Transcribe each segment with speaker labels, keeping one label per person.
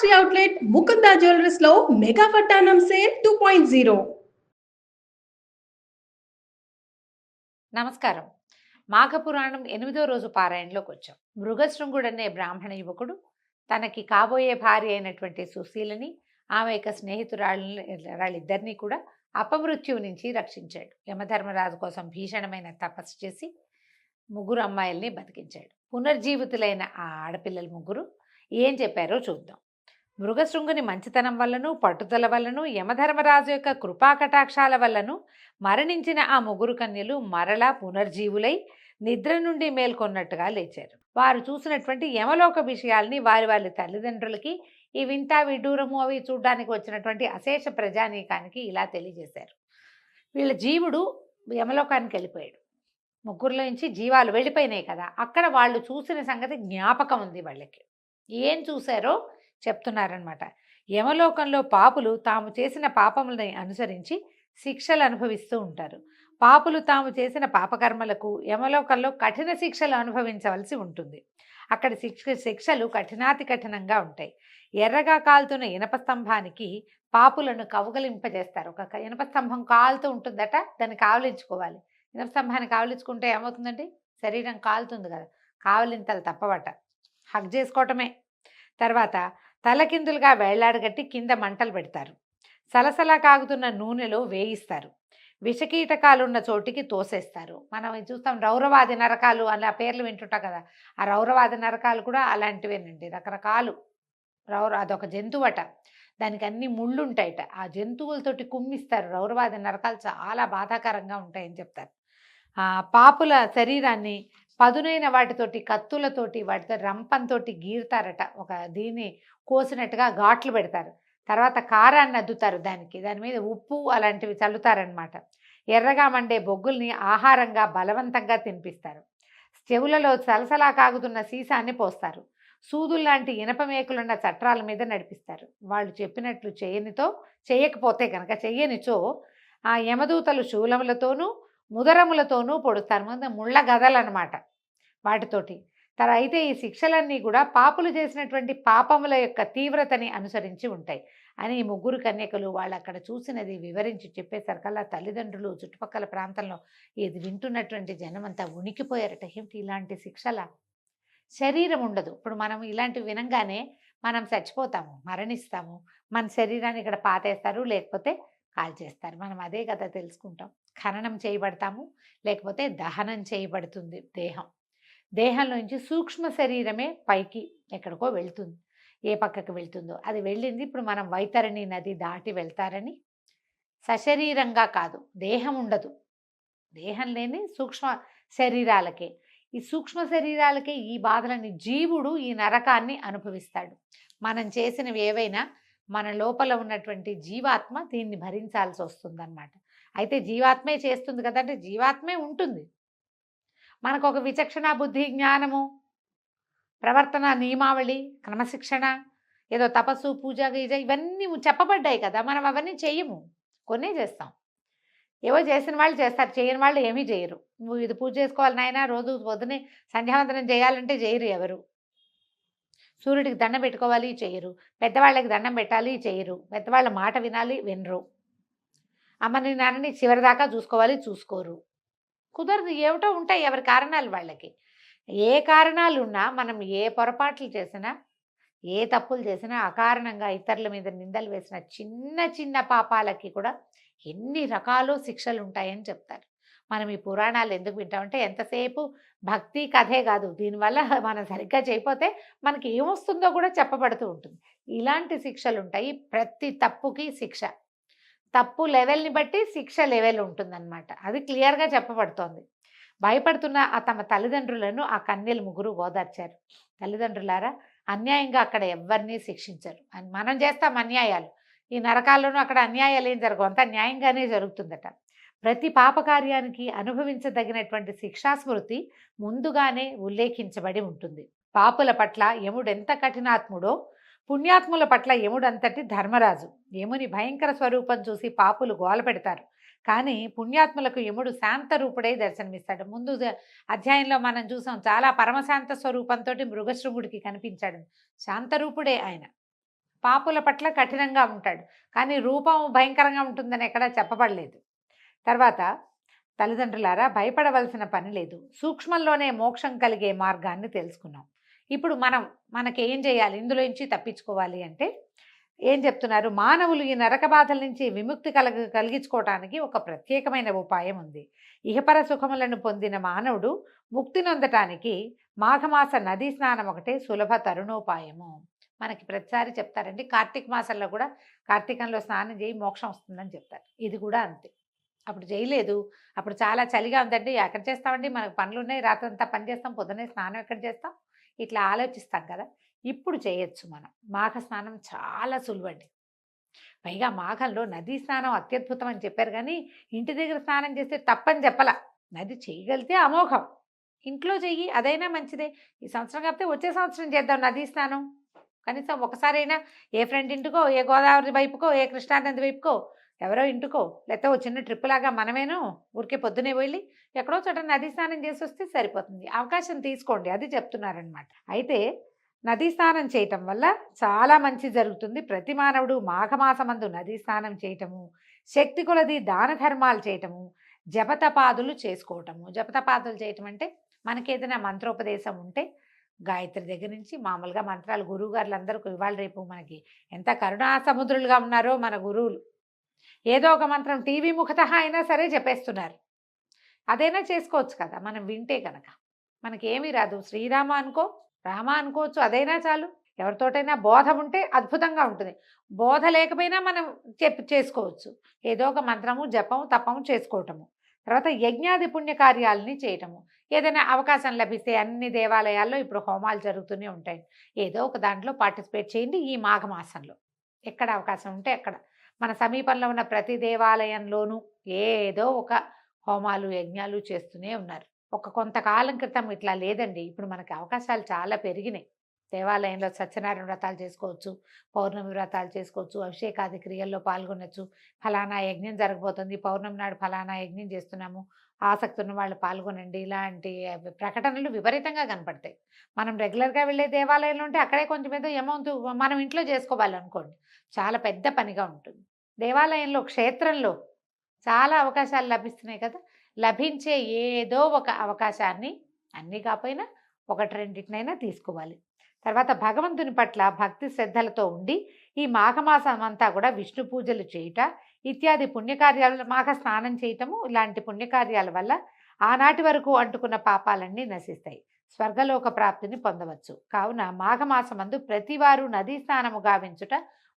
Speaker 1: Fancy outlet Mukunda jewellers లో mega వడ్డానం sale 2.0.
Speaker 2: నమస్కారం. మాఘపురాణం 8వ రోజు పారాయణలోకి వచ్చాం. మృగశృంగుడు అనే బ్రాహ్మణ యువకుడు తనకి కాబోయే భార్య అయినటువంటి సుశీలని, ఆమె యొక్క స్నేహితురాళ్ళిద్దరినీ కూడా అపమృత్యువు నుంచి రక్షించాడు. యమధర్మరాజు కోసం భీషణమైన తపస్సు చేసి ముగ్గురు అమ్మాయిల్ని బతికించాడు. పునర్జీవితులైన ఆ ఆడపిల్లలు ముగ్గురు ఏం చెప్పారో చూద్దాం. మృగశృంగుని మంచితనం వల్లను, పట్టుదల వల్లను, యమధర్మరాజు యొక్క కృపాకటాక్షాల వల్లను మరణించిన ఆ ముగ్గురు కన్యలు మరలా పునర్జీవులై నిద్ర నుండి మేల్కొన్నట్టుగా లేచారు. వారు చూసినటువంటి యమలోక విషయాల్ని వారి తల్లిదండ్రులకి, ఈ వింత విడ్డూరము అవి చూడ్డానికి వచ్చినటువంటి అశేష ప్రజానీకానికి ఇలా తెలియజేశారు. వీళ్ళ జీవుడు యమలోకానికి వెళ్ళిపోయాడు. ముగ్గురులో నుంచి జీవాలు వెళ్ళిపోయినాయి కదా, అక్కడ వాళ్ళు చూసిన సంగతి జ్ఞాపకం ఉంది వాళ్ళకి. ఏం చూశారో చెప్తున్నారనమాట. యమలోకంలో పాపులు తాము చేసిన పాపములని అనుసరించి శిక్షలు అనుభవిస్తూ ఉంటారు. పాపులు తాము చేసిన పాపకర్మలకు యమలోకంలో కఠిన శిక్షలు అనుభవించవలసి ఉంటుంది. అక్కడ శిక్షలు కఠినాతి కఠినంగా ఉంటాయి. ఎర్రగా కాలుతున్న ఇనప స్తంభానికి పాపులను కౌగలింపజేస్తారు. ఒక ఇనప స్తంభం కాలుతూ ఉంటుందట, దాన్ని కావలించుకోవాలి. ఇనప స్తంభాన్ని కావలించుకుంటే ఏమవుతుందండి? శరీరం కాలుతుంది కదా, కావలింతలు తప్పవట, హగ్ చేసుకోవటమే. తర్వాత తలకిందులుగా వేళ్లాడగట్టి కింద మంటలు పెడతారు. సలసలా కాగుతున్న నూనెలో వేయిస్తారు. విషకీటకాలున్న చోటికి తోసేస్తారు. మనం చూస్తాం రౌరవాది నరకాలు అలా పేర్లు వింటుంటాం కదా, ఆ రౌరవాది నరకాలు కూడా అలాంటివేనండి. రకరకాలు అదొక జంతువట, దానికి అన్ని ముళ్ళు ఉంటాయట. ఆ జంతువులతోటి కుమ్మిస్తారు. రౌరవాది నరకాలు చాలా బాధాకరంగా ఉంటాయని చెప్తారు. పాపుల శరీరాన్ని పదునైన వాటితోటి, కత్తులతోటి, వాటితో రంపంతో గీరుతారట. ఒక దీన్ని కోసినట్టుగా ఘాట్లు పెడతారు. తర్వాత కారాన్ని అద్దుతారు, దాని మీద ఉప్పు అలాంటివి చల్లుతారనమాట. ఎర్రగా మండే బొగ్గుల్ని ఆహారంగా బలవంతంగా తినిపిస్తారు. చెవులలో సలసలా కాగుతున్న సీసాన్ని పోస్తారు. సూదుల్లాంటి ఇనప మేకులున్న చట్రాల మీద నడిపిస్తారు. వాళ్ళు చెప్పినట్లు చేయకపోతే కనుక, చెయ్యనిచో ఆ యమదూతలు శూలములతోనూ ముదరములతోనూ పొడుస్తారు. ముళ్ళ గదలన్నమాట వాటితోటి. అయితే ఈ శిక్షలన్నీ కూడా పాపులు చేసినటువంటి పాపముల యొక్క తీవ్రతని అనుసరించి ఉంటాయి అని ఈ ముగ్గురు కన్యకలు వాళ్ళు అక్కడ చూసినది వివరించి చెప్పేసరికల్లా తల్లిదండ్రులు, చుట్టుపక్కల ప్రాంతంలో ఇది వింటున్నటువంటి జనమంతా ఉనికిపోయారట. ఏమిటి ఇలాంటి శిక్షల? శరీరం ఉండదు. ఇప్పుడు మనం ఇలాంటివి వినంగానే మనం చచ్చిపోతాము, మరణిస్తాము, మన శరీరాన్ని ఇక్కడ పాతేస్తారు, లేకపోతే కాల్చేస్తారు. మనం అదే కదా తెలుసుకుంటాం. ఖననం చేయబడతాము, లేకపోతే దహనం చేయబడుతుంది దేహంలోంచి సూక్ష్మ శరీరమే పైకి ఎక్కడికో వెళ్తుంది. ఏ పక్కకి వెళ్తుందో అది వెళ్ళింది. ఇప్పుడు మనం వైతరణి నది దాటి వెళ్తారని సశరీరంగా కాదు, దేహం ఉండదు. దేహం లేని సూక్ష్మ శరీరాలకే, ఈ సూక్ష్మ శరీరాలకే ఈ బాధలని జీవుడు ఈ నరకాన్ని అనుభవిస్తాడు. మనం చేసినవి ఏవైనా మన లోపల ఉన్నటువంటి జీవాత్మ దీన్ని భరించాల్సి వస్తుందన్నమాట. అయితే జీవాత్మే చేస్తుంది కదంటే, జీవాత్మే ఉంటుంది. మనకు ఒక విచక్షణ, బుద్ధి, జ్ఞానము, ప్రవర్తన నియమావళి, క్రమశిక్షణ, ఏదో తపస్సు, పూజ, గీజ ఇవన్నీ చెప్పబడ్డాయి కదా. మనం అవన్నీ చెయ్యము, కొన్నే చేస్తాం. ఏవో చేసిన వాళ్ళు చేస్తారు, చేయని వాళ్ళు ఏమీ చేయరు. నువ్వు ఇది పూజ చేసుకోవాలి నాయన, రోజు పొద్దునే సంధ్యావందనం చేయాలంటే చేయరు ఎవరు. సూర్యుడికి దండం పెట్టుకోవాలి, చేయరు. పెద్దవాళ్ళకి దండం పెట్టాలి, చేయరు. పెద్దవాళ్ళ మాట వినాలి, వినరు. అమ్మని నాన్నని చివరిదాకా చూసుకోవాలి, చూసుకోరు. కుదరదు. ఏమిటో ఉంటాయి ఎవరి కారణాలు వాళ్ళకి. ఏ కారణాలు ఉన్నా, మనం ఏ పొరపాట్లు చేసినా, ఏ తప్పులు చేసినా, అకారణంగా ఇతరుల మీద నిందలు వేసిన చిన్న చిన్న పాపాలకి కూడా ఎన్ని రకాలు శిక్షలు ఉంటాయని చెప్తారు. మనం ఈ పురాణాలు ఎందుకు వింటామంటే, ఎంతసేపు భక్తి కథే కాదు, దీనివల్ల మనం సరిగ్గా చేయకపోతే మనకి ఏమొస్తుందో కూడా చెప్పబడుతూ ఉంటుంది. ఇలాంటి శిక్షలు ఉంటాయి. ప్రతి తప్పుకి శిక్ష, తప్పు లెవెల్ని బట్టి శిక్ష లెవెల్ ఉంటుందన్నమాట. అది క్లియర్గా చెప్పబడుతోంది. భయపడుతున్న తమ తల్లిదండ్రులను ఆ కన్యలు ముగ్గురు ఓదార్చారు. తల్లిదండ్రులారా, అన్యాయంగా అక్కడ ఎవరిని శిక్షించరు. అని మనం చేస్తాం అన్యాయాలు. ఈ నరకాల్లోనూ అక్కడ అన్యాయాలు ఏం జరగవు, అంతా న్యాయంగానే జరుగుతుందట. ప్రతి పాపకార్యానికి అనుభవించదగినటువంటి శిక్షాస్మృతి ముందుగానే ఉల్లేఖించబడి ఉంటుంది. పాపుల పట్ల యముడు ఎంత కఠినాత్ముడో, పుణ్యాత్ముల పట్ల యముడంతటి ధర్మరాజు. యముని భయంకర స్వరూపం చూసి పాపులు గోల పెడతారు, కానీ పుణ్యాత్ములకు యముడు శాంత రూపుడై దర్శనమిస్తాడు. ముందు అధ్యాయంలో మనం చూసాం, చాలా పరమశాంత స్వరూపంతో మృగశృంగుడికి కనిపించాడు. శాంతరూపుడే ఆయన. పాపుల పట్ల కఠినంగా ఉంటాడు, కానీ రూపం భయంకరంగా ఉంటుందని ఎక్కడా చెప్పబడలేదు. తర్వాత తల్లిదండ్రులారా భయపడవలసిన పని లేదు, సూక్ష్మంలోనే మోక్షం కలిగే మార్గాన్ని తెలుసుకున్నాం. ఇప్పుడు మనకి ఏం చేయాలి, ఇందులో నుంచి తప్పించుకోవాలి అంటే ఏం చెప్తున్నారు, మానవులు ఈ నరక బాధల నుంచి విముక్తి కలిగించుకోవటానికి ఒక ప్రత్యేకమైన ఉపాయం ఉంది. ఇహపర సుఖములను పొందిన మానవుడు ముక్తి నొందటానికి మాఘమాస నదీ స్నానం ఒకటే సులభ తరుణోపాయము. మనకి ప్రతిసారి చెప్తారండి, కార్తీక మాసంలో కూడా కార్తీకంలో స్నానం చేయి మోక్షం వస్తుందని చెప్తారు. ఇది కూడా అంతే. అప్పుడు చేయలేదు, అప్పుడు చాలా చలిగా ఉందండి, ఎక్కడ చేస్తామండి, మనకు పనులు ఉన్నాయి, రాత్రంతా పని చేస్తాం, పొద్దున్నే స్నానం ఎక్కడ చేస్తాం, ఇట్లా ఆలోచిస్తాం కదా. ఇప్పుడు చేయొచ్చు మనం. మాఘ స్నానం చాలా సులువండి. పైగా మాఘంలో నదీ స్నానం అత్యద్భుతం అని చెప్పారు, కానీ ఇంటి దగ్గర స్నానం చేస్తే తప్పని చెప్పలా. నది చేయగలిగితే అమోఘం, ఇంట్లో చెయ్యి, అదైనా మంచిదే. ఈ సంవత్సరం కాకపోతే వచ్చే సంవత్సరం చేద్దాం నదీ స్నానం. కనీసం ఒకసారైనా ఏ ఫ్రెండ్ ఇంటికో, ఏ గోదావరి వైపుకో, ఏ కృష్ణానది వైపుకో, ఎవరో ఇంటికో, లేకపోతే ఓ చిన్న ట్రిప్ లాగా మనమేనో ఊరికే పొద్దునే వెళ్ళి ఎక్కడో చోట నదీ స్నానం చేసి వస్తే సరిపోతుంది. అవకాశం తీసుకోండి, అది చెప్తున్నారనమాట. అయితే నదీ స్నానం చేయటం వల్ల చాలా మంచి జరుగుతుంది. ప్రతి మానవుడు మాఘమాసమందు నదీ స్నానం చేయటము, శక్తి కొలది దాన ధర్మాలు చేయటము, జపతపాదులు చేసుకోవటము. జపతపాదులు చేయటం అంటే మనకి ఏదైనా మంత్రోపదేశం ఉంటే గాయత్రి దగ్గర నుంచి మామూలుగా మంత్రాలు గురువుగారులు అందరూ ఇవాళ రేపు మనకి ఎంత కరుణా సముద్రులుగా ఉన్నారో మన గురువులు. ఏదో ఒక మంత్రం టీవీ ముఖత అయినా సరే చెప్పేస్తున్నారు. అదైనా చేసుకోవచ్చు కదా మనం వింటే కనుక. మనకేమీ రాదు, శ్రీరామ అనుకో, రామ అనుకోవచ్చు, అదైనా చాలు. ఎవరితోటైనా బోధ ఉంటే అద్భుతంగా ఉంటుంది. బోధ లేకపోయినా మనం చేసుకోవచ్చు. ఏదో ఒక మంత్రము జపము తపము చేసుకోవటము. తర్వాత యజ్ఞాది పుణ్యకార్యాలని చేయటము. ఏదైనా అవకాశం లభిస్తే అన్ని దేవాలయాల్లో ఇప్పుడు హోమాలు జరుగుతూనే ఉంటాయి, ఏదో ఒక దాంట్లో పార్టిసిపేట్ చేయండి ఈ మాఘమాసంలో. ఎక్కడ అవకాశం ఉంటే అక్కడ మన సమీపంలో ఉన్న ప్రతి దేవాలయంలోనూ ఏదో ఒక హోమాలు యజ్ఞాలు చేస్తూనే ఉన్నారు. కొంతకాలం క్రితం ఇట్లా లేదండి, ఇప్పుడు మనకి అవకాశాలు చాలా పెరిగినాయి. దేవాలయంలో సత్యనారాయణ వ్రతాలు చేసుకోవచ్చు, పౌర్ణమి వ్రతాలు చేసుకోవచ్చు, అభిషేకాది క్రియల్లో పాల్గొనవచ్చు. ఫలానా యజ్ఞం జరగబోతుంది, పౌర్ణమి నాడు ఫలానా యజ్ఞం చేస్తున్నాము, ఆసక్తి ఉన్న వాళ్ళు పాల్గొనండి, ఇలాంటి ప్రకటనలు విపరీతంగా కనపడతాయి. మనం రెగ్యులర్గా వెళ్ళే దేవాలయంలో ఉంటే అక్కడే కొంచెం ఏదో అమౌంట్ మనం ఇంట్లో చేసుకోవాలనుకోండి, చాలా పెద్ద పనిగా ఉంటుంది. దేవాలయంలో క్షేత్రంలో చాలా అవకాశాలు లభిస్తున్నాయి కదా. లభించే ఏదో ఒక అవకాశాన్ని, అన్నీ కాకపోయినా ఒకటి రెండింటినైనా తీసుకోవాలి. తర్వాత భగవంతుని పట్ల భక్తి శ్రద్ధలతో ఉండి ఈ మాఘమాసం అంతా కూడా విష్ణు పూజలు చేయుట ఇత్యాది పుణ్యకార్యాలు, మాఘ స్నానం చేయటము, ఇలాంటి పుణ్యకార్యాల వల్ల ఆనాటి వరకు అంటుకున్న పాపాలన్నీ నశిస్తాయి, స్వర్గలోక ప్రాప్తిని పొందవచ్చు. కావున మాఘమాసమందు ప్రతివారు నదీ స్నానము గావించుట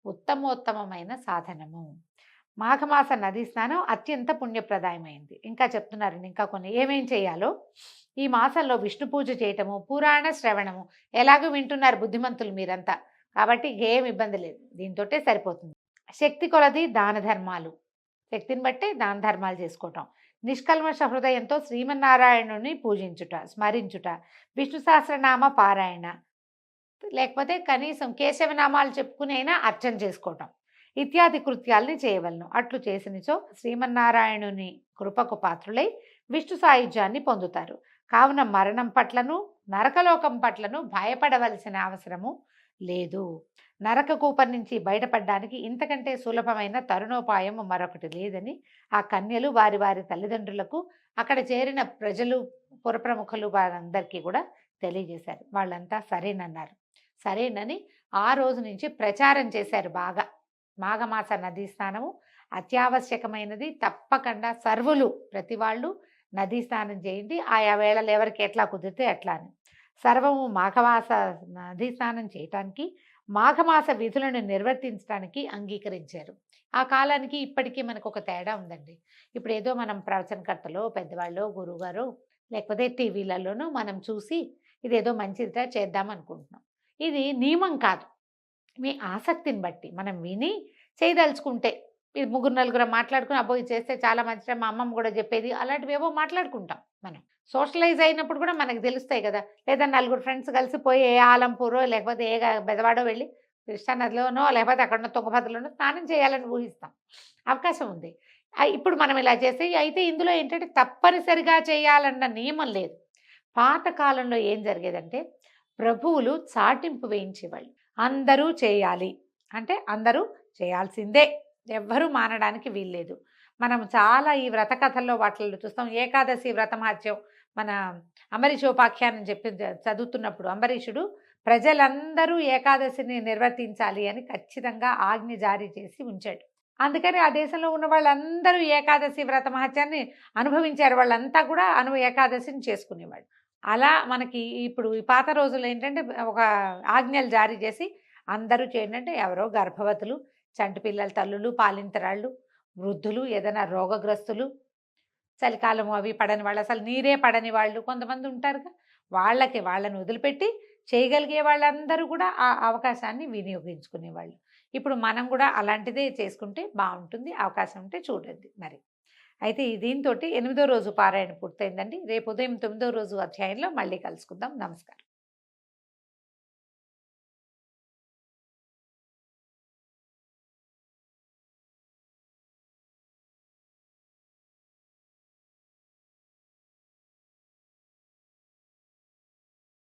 Speaker 2: ఉత్తమోత్తమమైన సాధనము. మాఘమాస నదీ స్నానం అత్యంత పుణ్యప్రదాయమైంది. ఇంకా చెప్తున్నారండి, ఇంకా కొన్ని ఏమేం చేయాలో. ఈ మాసంలో విష్ణు పూజ చేయటము, పురాణ శ్రవణము. ఎలాగో వింటున్నారు బుద్ధిమంతులు మీరంతా, కాబట్టి ఏం ఇబ్బంది లేదు, దీంతోటే సరిపోతుంది. శక్తి కొలది దాన ధర్మాలు, శక్తిని బట్టి దాన ధర్మాలు చేసుకోవటం. నిష్కల్మష హృదయంతో శ్రీమన్నారాయణుని పూజించుట, స్మరించుట, విష్ణు సహస్రనామ పారాయణ, లేకపోతే కనీసం కేశవనామాలు చెప్పుకుని అయినా అర్చన చేసుకోవటం ఇత్యాది కృత్యాల్ని చేయవలను. అట్లు చేసినచో శ్రీమన్నారాయణుని కృపకు పాత్రులై విష్ణు సాయుధ్యాన్ని పొందుతారు. కావున మరణం పట్లను నరకలోకం పట్లను భయపడవలసిన అవసరము లేదు. నరక కూపం నుంచి బయటపడడానికి ఇంతకంటే సులభమైన తరుణోపాయం మరొకటి లేదని ఆ కన్యలు వారి వారి తల్లిదండ్రులకు, అక్కడ చేరిన ప్రజలు, పురప్రముఖులు వారందరికీ కూడా తెలియజేశారు. వాళ్ళంతా సరేనన్నారు. సరేనని ఆ రోజు నుంచి ప్రచారం చేశారు బాగా. మాఘమాస నదీ స్నానము అత్యావశ్యకమైనది, తప్పకుండా సర్వులు ప్రతి వాళ్ళు నదీ స్నానం చేయండి, ఆయా వేళలు ఎవరికి ఎట్లా కుదిరితే అట్లా అని. సర్వము మాఘమాస నదీ స్నానం చేయటానికి, మాఘమాస విధులను నిర్వర్తించడానికి అంగీకరించారు. ఆ కాలానికి ఇప్పటికీ మనకు ఒక తేడా ఉందండి. ఇప్పుడు ఏదో మనం ప్రవచనకర్తలో, పెద్దవాళ్ళు, గురువుగారు, లేకపోతే టీవీలలోనూ మనం చూసి ఇదేదో మంచిదిగా చేద్దాం అనుకుంటున్నాం. ఇది నియమం కాదు, మీ ఆసక్తిని బట్టి మనం విని చేయదలుచుకుంటే. ఇది ముగ్గురు నలుగురు మాట్లాడుకుని అబ్బో ఇది చేస్తే చాలా మంచిగా మా అమ్మమ్మ కూడా చెప్పేది, అలాంటివి ఏవో మాట్లాడుకుంటాం. మనం సోషలైజ్ అయినప్పుడు కూడా మనకు తెలుస్తాయి కదా. లేదా నలుగురు ఫ్రెండ్స్ కలిసిపోయి ఏ ఆలంపూరో లేకపోతే ఏ బెదవాడో వెళ్ళి కృష్ణానదిలోనో లేకపోతే అక్కడ తుంగభద్రలోనో స్నానం చేయాలని ఊహిస్తాం, అవకాశం ఉంది. ఇప్పుడు మనం ఇలా చేస్తే, అయితే ఇందులో ఏంటంటే తప్పనిసరిగా చేయాలన్న నియమం లేదు. పాతకాలంలో ఏం జరిగేదంటే ప్రభువులు చాటింపు వేయించేవాళ్ళు, అందరూ చేయాలి అంటే అందరూ చేయాల్సిందే, ఎవ్వరూ మానడానికి వీల్లేదు. మనం చాలా ఈ వ్రత కథల్లో వాటిల్లో చూస్తాం. ఏకాదశి వ్రతమహత్యం మన అంబరీషోపాఖ్యానం చెప్పి చదువుతున్నప్పుడు అంబరీషుడు ప్రజలందరూ ఏకాదశిని నిర్వర్తించాలి అని ఖచ్చితంగా ఆజ్ఞ జారీ చేసి ఉంచాడు. అందుకని ఆ దేశంలో ఉన్న వాళ్ళందరూ ఏకాదశి వ్రత మహత్యాన్ని అనుభవించారు. వాళ్ళంతా కూడా ఏకాదశిని చేసుకునేవాళ్ళు. అలా మనకి ఇప్పుడు ఈ పాత రోజుల్లో ఏంటంటే ఒక ఆజ్ఞలు జారీ చేసి అందరూ ఏంటంటే ఎవరో గర్భవతులు, చంటి పిల్లల తల్లులు, పాలింతరాళ్ళు, వృద్ధులు, ఏదైనా రోగగ్రస్తులు, చలికాలం అవి పడని వాళ్ళు, అసలు నీరే పడని వాళ్ళు కొంతమంది ఉంటారుగా, వాళ్ళని వదిలిపెట్టి చేయగలిగే వాళ్ళందరూ కూడా ఆ అవకాశాన్ని వినియోగించుకునేవాళ్ళు. ఇప్పుడు మనం కూడా అలాంటిదే చేసుకుంటే బాగుంటుంది. అవకాశం ఉంటే చూడండి మరి. అయితే దీంతోటి 8వ రోజు పారాయణ పూర్తయిందండి. రేపు ఉదయం 9వ రోజు అధ్యాయంలో మళ్ళీ కలుసుకుందాం. నమస్కారం.